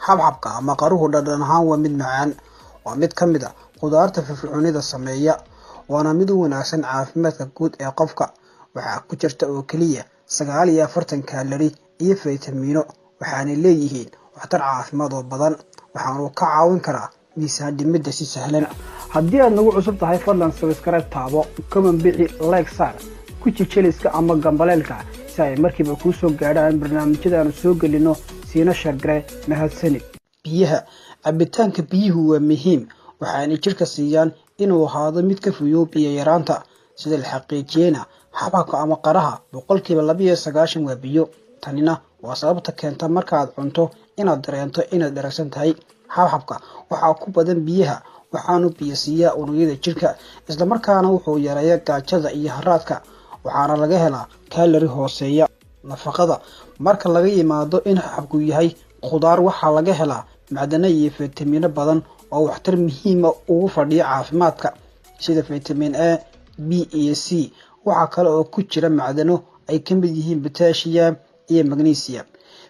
xabxabka ama qaruhu dhadhan ahaan waa mid macaan, waa mid ka mid ah khudaarta firfircoonida sameeya, waana mid u wanaagsan caafimaadka guud ee qofka. Waxaa ku jirta oo keliya 49 kaalori iyo faytamiino, waxaana leeyihiin waxtar caafimaad oo badan, waxaana ka caawin karaa miisaan dhimida si sahlan. haddii aad nagu cusub tahay fadlan subscribe taabo, comment bixi, like saar, ku jijeliska ama gambaleelka si ay markiiba kuu soo gaadhaan barnaamijyada aanu soo gelino siina shargare. mahadsanid. Biyaha cabitaanka biyuhu waa muhiim, waxaana jirka siiyaan inuu ahaado mid ka fuyo biyo yaraanta. sida la xaqiijiyayna xabxabka ama qaraha 92% waa biyo. tanina waa sababta keenta markaad cunto inaad dareento inaad dheragsan tahay. xabxabka waxaa ku badan biyaha, waxaanu biyo siiyaa unugyada jirka, isla markaana wuxuu yareeyaa gaajada iyo haraadka, waxaana laga helaa kaalori hooseeya. nafaqada marka laga yimaado in xabxabku yahay khudaar, waxaa laga helaa macdano iyo faytamiino badan oo waxtar muhiim ah ugu fadhiya caafimaadka, sida faytamiin A, B iyo C. waxaa kale oo ku jira macdano ay ka mid yihiin potassium iyo magnesium.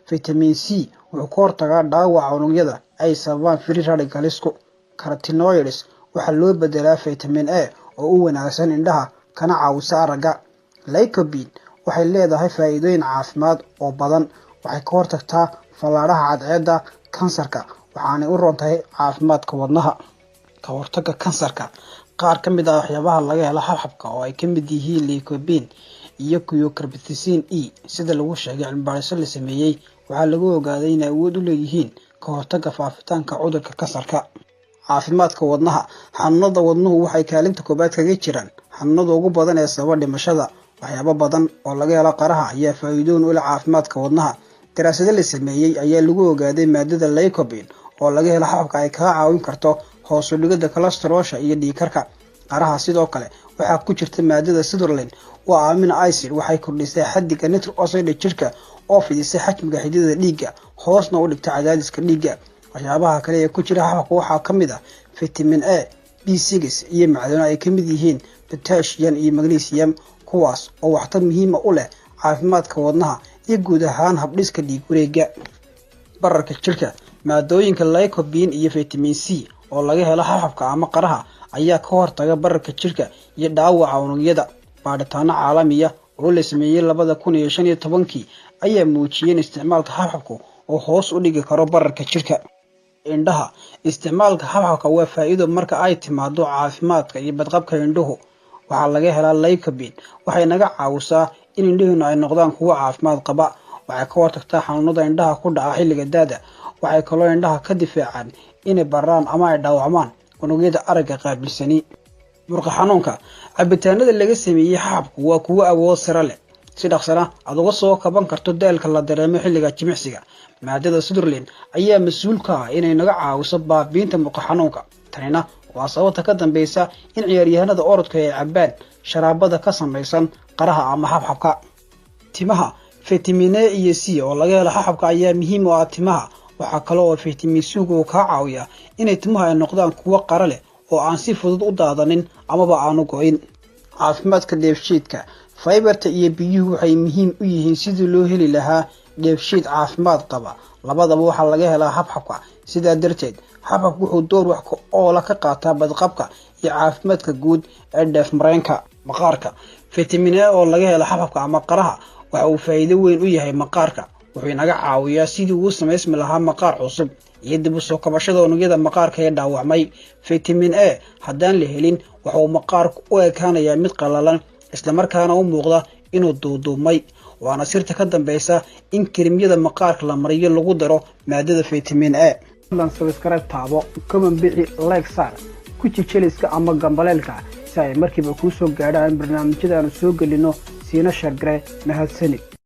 faytamiin C wuxuu ka hortagaa dhaawaca unugyada ay sababaan free radicalsku. carotenoids waxaa loo bedelaa faytamiin A oo u wanaagsan indhaha kana caawisa aragga. lycopene waxay leedahay faa'iidooyin caafimaad oo badan, waxay ka hortagtaa fallaadhaha cadceedda, kansarka, waxaanay u roon tahay caafimaadka wadnaha. ka hortagga kansarka qaar ka mid ah waxyaabaha laga helo xabxabka oo ay ka mid yihiin lycopene iyo cucurbitacin E. sida lagu sheegay cilmi-baadhisyo la sameeyay, waxaa lagu ogaaday inay awood u leeyihiin ka hortagga faafitaanka cudurka kansarka. caafimaadka wadnaha xanuunada wadnuhu waxay kaalinta koobaad kaga jiraan xanuunada ugu badan ee sababa dhimashada. waxyaabo badan oo laga helo qaraha ayaa faa'iidooyin u leh caafimaadka wadnaha. daraasado la sameeyay ayaa lagu ogaaday maadada lycopene oo laga helo xabxabka ay kaga caawin karto hoos u dhigida kolestaroolka iyo dhiigkarka. qaraha sidoo kale waxaa ku jirta maadada citrulline, waa amino acid, waxay kordhisaa xaddiga nitric oxide jirka oo fidisa xajmiga xididada dhiigga, hoosna u dhigta cadaadiska dhiigga. waxyaabaha kale ee ku jira xabxabka waxaa ka mid ah faytamiin A, B6 iyo macdano ay ka mid yihiin potassium iyo magnesium, kuwaas oo waxtar muhiim u leh caafimaadka wadnaha iyo guud ahaan habdhiska dhiig wareegga. bararka jirka maadooyinka lycopene iyo faytamiin C oo laga helo xabxabka ama qaraha ayaa ka hortaga bararka jirka iyo dhaawaca unugyada. baadhitaano caalami ah oo la sameeyay 2015 ayaa muujiyay in isticmaalka xabxabku oo hoos u dhigi karo bararka jirka. indhaha isticmaalka xabxabka waa faa'iido marka ay timaado caafimaadka iyo badqabka indhuhu. waxaa laga helaa lycopene, waxay naga caawisaa in indhuhuna ay noqdaan kuwo caafimaad qaba, waxay ka hortagtaa xanuunada indhaha ku dhaca xilliga daada, waxay kaloo indhaha ka difaacaan inay bararaan ama ay dhaawacmaan unugyada aragga qaabilsani. murqa xanuunka cabitaanada laga sameeyay xabxabku waa kuwo awood sare leh, si dhaqsana aad uga soo kaban karto daalka la dareemo xilliga jimicsiga. maadada citrulline ayaa mas'uul ka ah inay naga caawiso baabiinta murqa xanuunka. tanina waa sababta ka dambeysa in ciyaaryahanada orodka ay cabaan sharaabada ka samaysan qaraha ama xabxabka. timaha faytamiin A iyo C oo laga helo xabxabka ayaa muhiim u ah timaha. waxaa kale oo faytamiin C uu ka caawiyaa inay timaha ay noqdaan kuwo qara leh oo aan si fudud u daadanin amaba aanu go'in. caafimaadka dheefshiidka fiberta iyo biyuhu waxay muhiim u yihiin sidii loo heli lahaa dheefshiid caafimaad qaba. labadaba waxaa laga helaa xabxabka, sidaa darteed xabxabku wuxuu door wax ku ool ah ka qaataa badqabka iyo caafimaadka guud ee dheefmareenka. maqaarka faytamiin A oo laga helo xabxabka ama qaraha waxa uu faa'iido weyn u yahay maqaarka. wuxuu naga caawiyaa sidii uu samaysmi lahaa maqaar cusub iyo dib u soo kabashada unugyada maqaarka ee dhaawacmay. faytamiin A haddaan la helin waxa uu maqaarku u ekaanayaa mid qallalan, isla markaana u muuqda inuu duuduumay. waana sirta ka dambeysa in kareemyada maqaarka la mariyo lagu daro maadada faytamiin A. fadlan subscribe taabo, comment bixi, like saar, ku jijeliska ama gambaleelka si ay markiiba kuu soo gaadhaan barnaamijyada aanu soo gelino siina shargare. mahadsanid.